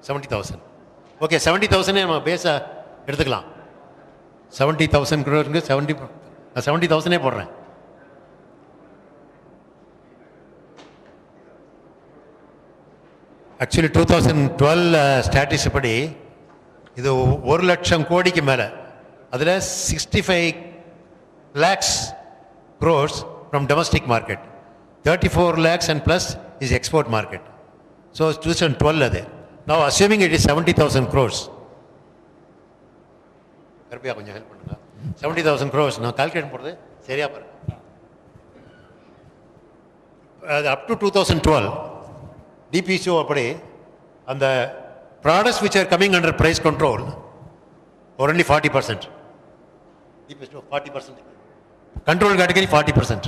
70,000. Okay, 70,000 நம்ம பேஸை எடுத்துக்கலாம். 70,000 crore 70,000 போடுறேன். ஆக்சுவலி 2012 ஸ்டாட்டிஸ்டிக்ஸ் படி இது 1 லட்சம் கோடிக்கு மேலே. அதில் 65 lakhs crores from domestic market, 34 lakhs and plus is export market. So 2012 அது. Now assuming it is 70,000 crores. Karuppiya கொஞ்சம் ஹெல்ப் பண்ணுங்க. 70,000 crores நான் கால்குலேட் போடுறது சரியா பாருங்க. Up to 2012 DPCO அப்படி அந்த products which are coming under price control or only 40%. DPCO 40%. Control category 40%.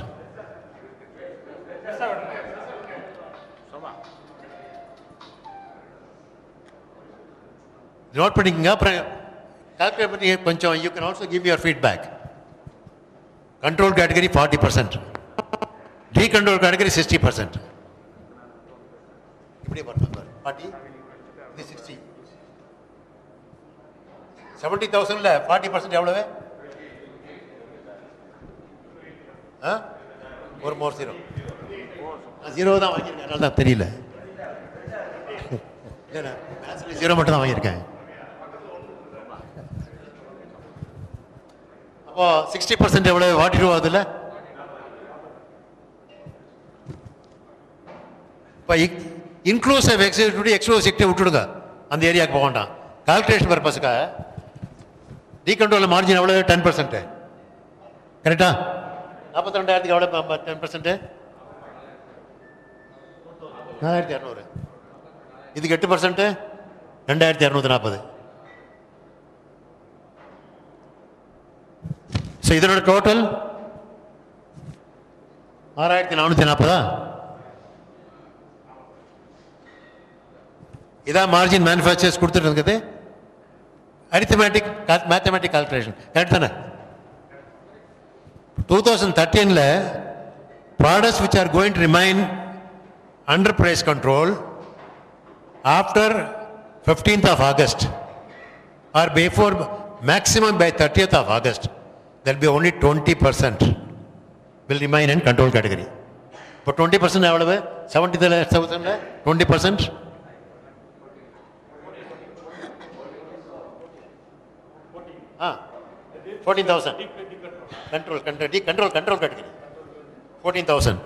Note பண்ணிக்கங்க. அப்புறம் கால்குலேட் பண்ணி கொஞ்சம் you can also give your feedback. Control category 40%, decontrol category 60%. இப்படி பண்ணுங்க. 40 இது 60. 70,000ல 40% எவ்வளவு? ஒரு மோர் ஜீரோ. ஜீரோ தான் வாங்கியிருக்கேன், அதனால தான் தெரியல. ஜீரோ மட்டும் தான் வாங்கியிருக்கேன். அப்போ 60% எவ்வளவு? 42 ஆகுதுல்ல. இப்போ இன்க்ளூசிவ் எக்ஸிக்யூட்டிவ் எக்ஸ்க்ளூசிவ் விட்டுடுங்க, அந்த ஏரியாவுக்கு போக வேண்டாம். கால்குலேஷன் பர்பஸுக்காக டீகண்ட்ரோல் மார்ஜின் எவ்வளவு? 10%. கரெக்டா? 42,000 எவ்வளோ? 10%. 4,200. இதுக்கு 8%, 2,240. ஸோ இதனோட டோட்டல் 6,440. இதான் மார்ஜின் மேனுஃபேக்சர்ஸ் கொடுத்துட்டு இருக்குது. அரித்மேட்டிக் மேத்தமேட்டிக் கால்குலேஷன் கரெக்ட் தானே? 2013 products which are going to remain under price control after 15th of August or before maximum by 30th of August, there will be only 20% will remain in control category. But 20% எவ்வளவு? 70,000 20%. ஆ 14,000 control category 14,000.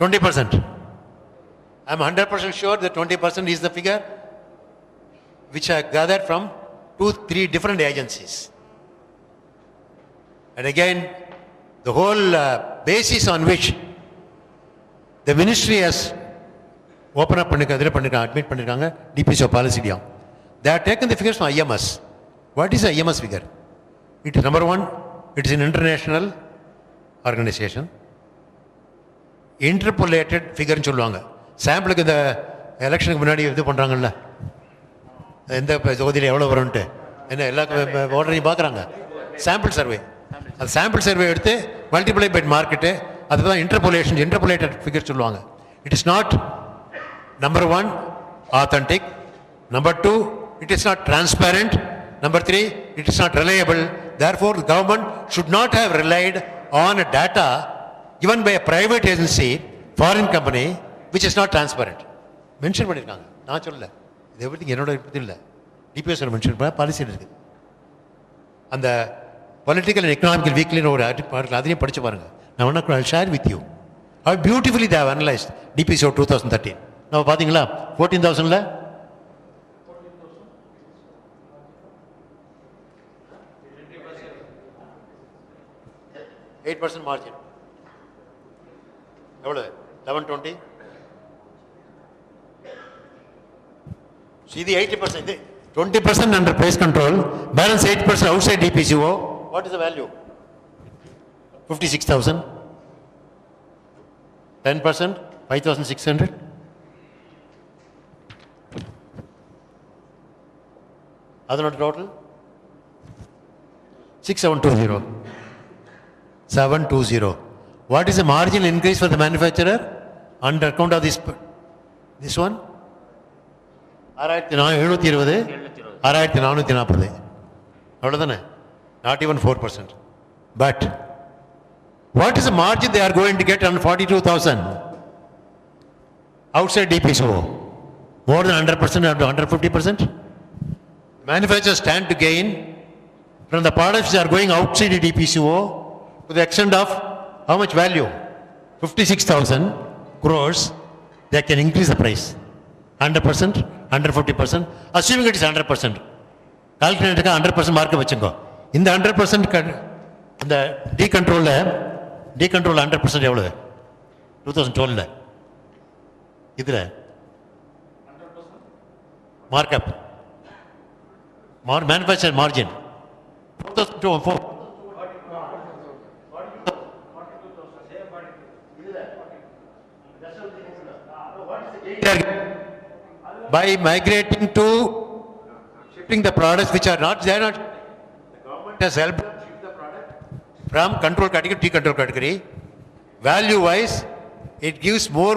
20%. I am 100% sure that 20% is the figure which I gathered from 2-3 different agencies. And again, the whole basis on which the ministry has opened up admit பண்ணிருக்காங்க DPCO policy ல. They have taken the figures from IMS. What is the IMS figure? It is number one, it is an international organization. Interpolated figure னு சொல்லுவாங்க. சாம்பிளுக்கு இந்த எலெக்ஷனுக்கு முன்னாடி இது பண்ணுறாங்கல்ல, எந்த தொகுதியில் எவ்வளோ வரும்ன்ட்டு என்ன எல்லா ஓட்டரையும் பார்க்குறாங்க. சாம்பிள் சர்வே, அது சாம்பிள் சர்வே எடுத்து மல்டிப்ளை பை மார்க்கெட்டு, அதுதான் இன்டர்போலேட்டட் ஃபிகர் சொல்லுவாங்க. It is not number one authentic, number do it is not transparent, number three it is not reliable. Therefore, the government should not have relied on a data given by a private agency, foreign company, which is not transparent. Mention பண்ணியிருக்காங்க, நான் சொல்லல. இது everything என்னோட இது இல்லை, DPS mention பண்ண பாலிசியில் இருக்குது. அந்த பொலிட்டிக்கல் அண்ட் எக்கனாமிக்கல் வீக்லின்னு ஒரு ஆர்டிகல் அதையும் படித்து பாருங்கள். நான் ஒன்றா share with you how beautifully they have analyzed DPCO 2013. நம்ம பார்த்தீங்களா 14,000ல 8% margin. எவ்வளோ? 1120. See the 80%, 20% under price control, balance 8% outside DPCO. What is the value? 56,000. 10%, 5,600. Other total? 6720. 720. What is the marginal increase for the manufacturer on account of this one? 6720, 6440. அவ்வளோதானே? Not even 4%. But what is the margin they are going to get on 42,000 outside DPCO? More than 100% or 150%? Manufacturers stand to gain from the products that are going outside the DPCO to the extent of how much value? 56,000 crores. They can increase the price. 100%, 150%, assuming it is 100%. Calculate 100% market வச்சுக்கோ. இந்த 100% அந்த டீகண்ட்ரோல் 100% எவ்வளவு? 2012 இதுல markup manufacture margin 2004 by migrating to shipping the products which are not, they are not, the government has helped shift the product from control category to control category. Value wise, it gives more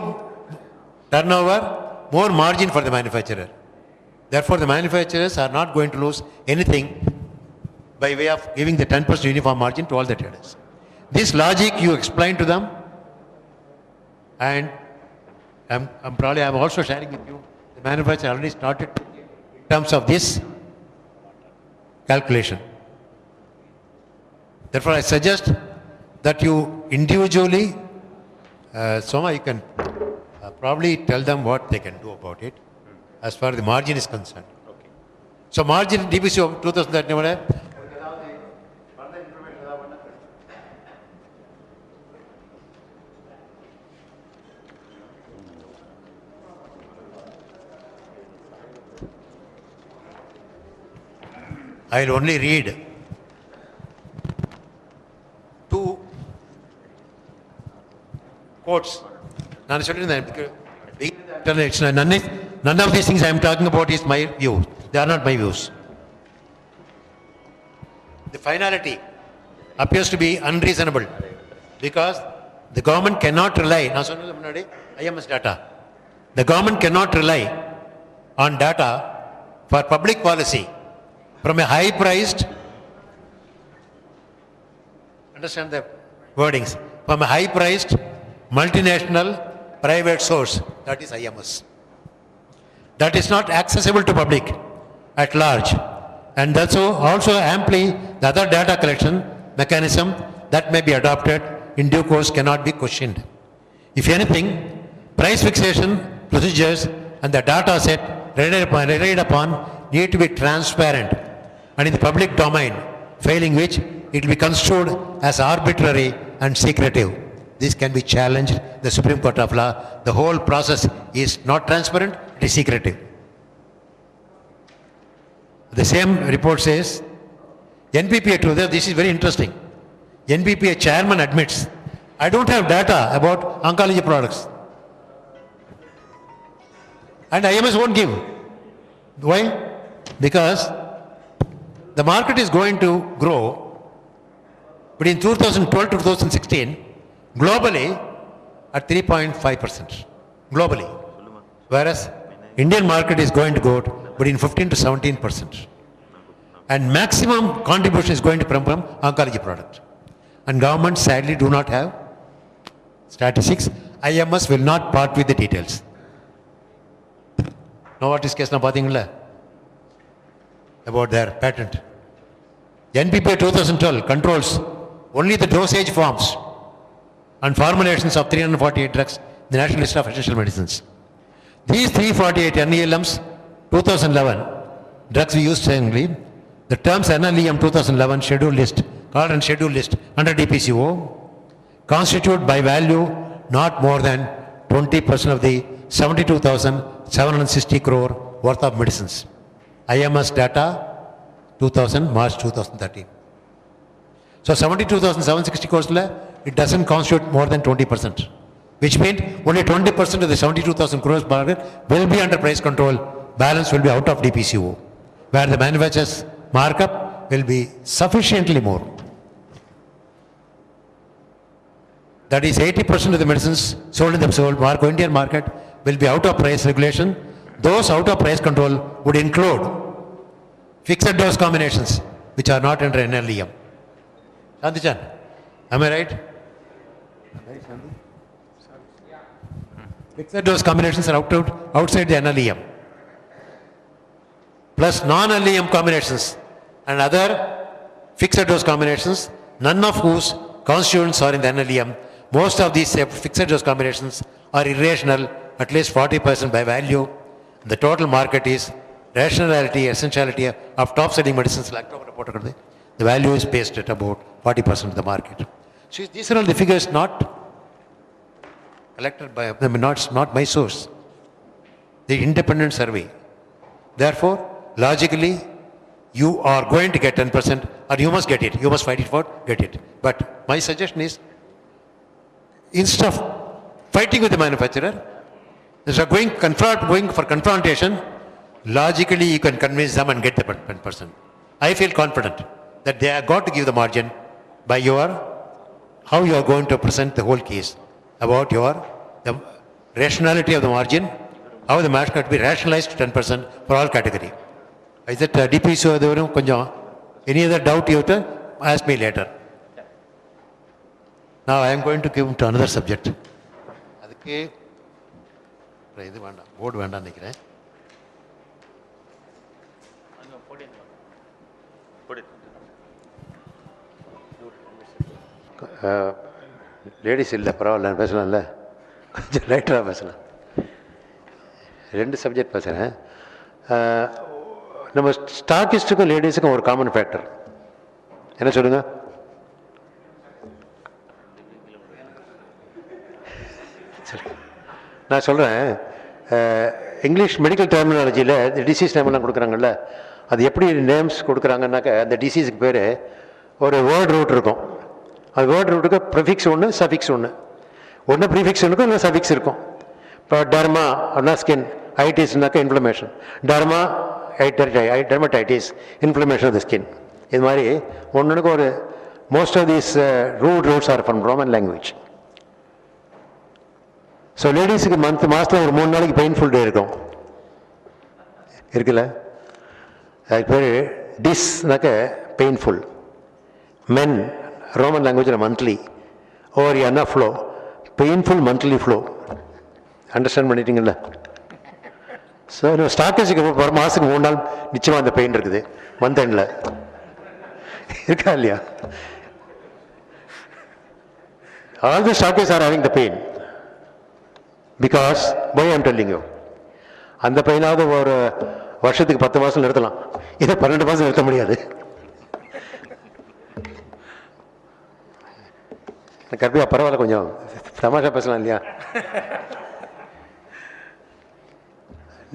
turnover, more margin for the manufacturer. Therefore, the manufacturers are not going to lose anything by way of giving the 10% uniform margin to all the traders. This logic you explain to them, and I'm also sharing with you. The manufacturer already started in terms of this calculation. Therefore, I suggest that you individually, Soma, you can probably tell them what they can do about it as far as the margin is concerned. Okay. So, margin DPC of 2013. I will only read two quotes. None of these things I am talking about is my view. They are not my views. The finality appears to be unreasonable because the government cannot rely, IMS data, the government cannot rely on data for public policy from a high-priced, understand the wordings, from a high-priced multinational private source, that is IMS. That is not accessible to public at large, and that's also amply the other data collection mechanism that may be adopted in due course cannot be questioned. If anything, price fixation procedures and the data set relied upon need to be transparent and in the public domain, failing which it will be construed as arbitrary and secretive. This can be challenged the Supreme Court of Law. The whole process is not transparent, it is secretive. The same report says, NPPA too, this is very interesting. NPPA chairman admits, I don't have data about oncology products. And IMS won't give. Why? Because the market is going to grow between 2012 to 2016 globally at 3.5%. Globally. Whereas Indian market is going to go between 15 to 17%. And maximum contribution is going to come from oncology product. And government sadly do not have statistics. IMS will not part with the details. Now what is case na about their patent. NPPA 2012 controls only the dosage forms and formulations of 348 drugs in the National List of Essential Medicines. These 348 NLEMs 2011 drugs we used generally, the terms NLEM 2011 schedule list, called and schedule list under DPCO constitute by value not more than 20% of the 72,760 crore worth of medicines. IMS data 2000 March 2013. So 72,760 crores, it doesn't constitute more than 20%, which means only 20% of the 72,000 crores market will be under price control, balance will be out of DPCO, where the manufacturer's markup will be sufficiently more. That is 80% of the medicines sold in the Indian market will be out of price regulation Those out of price control would include fixed dose combinations which are not under NLEM. Shantichan, am I right? Fixed dose combinations are outside the NLEM. Plus non-NLEM combinations and other fixed dose combinations, none of whose constituents are in the NLEM. Most of these fixed dose combinations are irrational, at least 40% by value. The total market is rationality, essentiality of top-selling medicines like the value is based at about 40% of the market. So these are all the figures not collected by, not my source, the independent survey. Therefore, logically, you are going to get 10% or you must get it. You must fight it for, get it. But my suggestion is, instead of fighting with the manufacturer, instead of going for confrontation, logically you can convince them and get the 10%. I feel confident that they have got to give the margin by how you are going to present the whole case about the rationality of the margin, how the margin can be rationalized to 10% for all category. Is that DPCO? Any other doubt you have to ask me later. Now I am going to give to another subject. Board வேண்டாம் நினைக்கிறேன். Ladies இல்லை, பரவாயில்ல, பேசலாம்ல, கொஞ்சம் லைட்டராக பேசலாம். 2 subject பேசுகிறேன். நம்ம ஸ்டாக்கிஸ்ட்டுக்கும் லேடிஸுக்கும் ஒரு common factor என்ன சொல்லுங்கள்? நான் சொல்கிறேன், இங்கிலீஷ் மெடிக்கல் டெர்மினாலஜியில் டிசீஸ் நேம்லாம் கொடுக்குறாங்கல்ல, அது எப்படி நேம்ஸ் கொடுக்குறாங்கன்னாக்க, அந்த டிசீஸுக்கு பேர் ஒரு வேர்ட் ரூட் இருக்கும். அது வேர்ட் ரூட்டுக்கு ப்ரிஃபிக்ஸ் ஒன்று, சஃபிக்ஸ் ஒன்று ப்ரீஃபிக்ஸ் இருக்கும், இல்லை சஃபிக்ஸ் இருக்கும். இப்போ டர்மா அப்படின்னா ஸ்கின், ஐட்டிஸ்னாக்கா inflammation, derma dermatitis, inflammation of the skin. இது மாதிரி ஒன்றுக்கு ஒரு most of these roots are from Roman language. So லேடிஸுக்கு மாதத்தில் ஒரு 3 நாளைக்கு பெயின்ஃபுல் டே இருக்கும், இருக்குல்ல? அதுக்கு பேர் டிஸ்னாக்க பெயின்ஃபுல். மென் ரோமன் லாங்குவேஜில் மந்த்லி, ஓவரியானா flow, painful monthly flow. Understand பண்ணிட்டீங்களா? ஸோ நம்ம ஸ்டாக்கர்ஸுக்கு ஒரு மாதத்துக்கு 3 நாள் நிச்சயமாக அந்த பெயின் இருக்குது மந்த் எண்டில், இருக்கா இல்லையா? All the stockers are having the pain. Because why I am telling you, அந்த பெயினாவது ஒரு வருஷத்துக்கு 10 மாதம் நிறுத்தலாம், இதை 12 மாதம் நிறுத்த முடியாது. கற்பியா பரவாயில்ல, கொஞ்சம் தமாஷா பேசலாம் இல்லையா?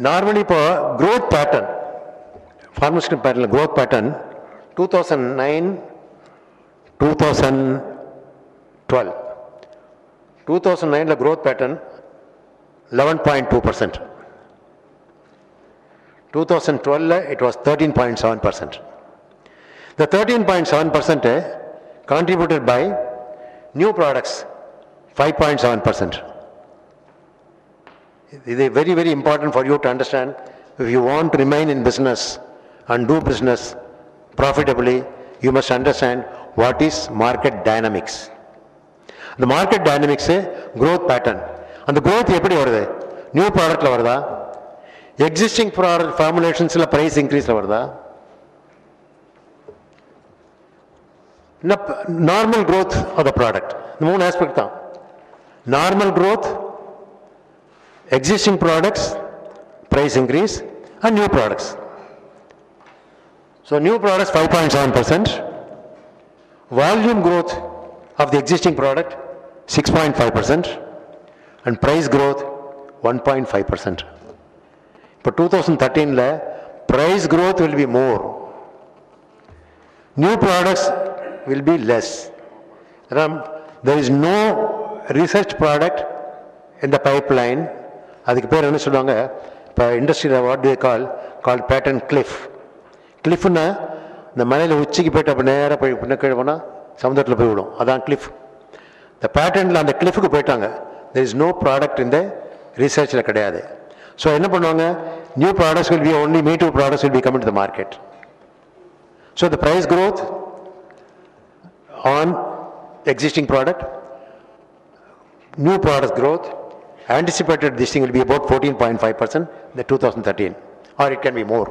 நார்மலி இப்போ growth pattern, pharmaceutical pattern, growth pattern 2009, 2012. 2009 growth pattern 11.2%. 2012 it was 13.7%. The 13.7% contributed by new products 5.7%. It is very, very important for you to understand. If you want to remain in business and do business profitably, you must understand what is market dynamics. The market dynamics is growth pattern. And the growth எப்படி வருது? New ப்ராடக்ட்ல வருதா, existing product ஃபார்முலேஷன்ஸ்ல price இன்க்ரீஸ்ல வருதா? Normal growth of the product. இந்த 3 aspect தான். Normal growth, existing products price increase, and new products. So new products 5.7%, volume growth of the existing product 6.5%, and price growth 1.5%. For 2013 price growth will be more, new products will be less. There is no research product in the pipeline. அதுக்கு பேர் என்ன சொல்லுவாங்க இப்போ இண்டஸ்ட்ரியில், what to call batten cliff. கிளிஃப்னா இந்த மலையில் உச்சிக்கு போய்ட்டு அப்போ நேராக போய் கீழே போனால் சமுதிரத்தில் போய் விடும், அதான் கிளிஃப். இந்த பேட்டர்னில் அந்த கிளிஃபுக்கு போயிட்டாங்க. தெர் இஸ் நோ ப்ராடக்ட் இந்த ரிசர்ச்சில் கிடையாது. So என்ன பண்ணுவாங்க, new products will be only me too products will be coming to the market. So the price growth on existing product, new product growth, anticipated this thing will be about 14.5% in the 2013, or it can be more.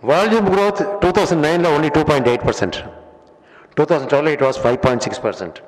Volume growth 2009 only 2.8%. 2012 it was 5.6%.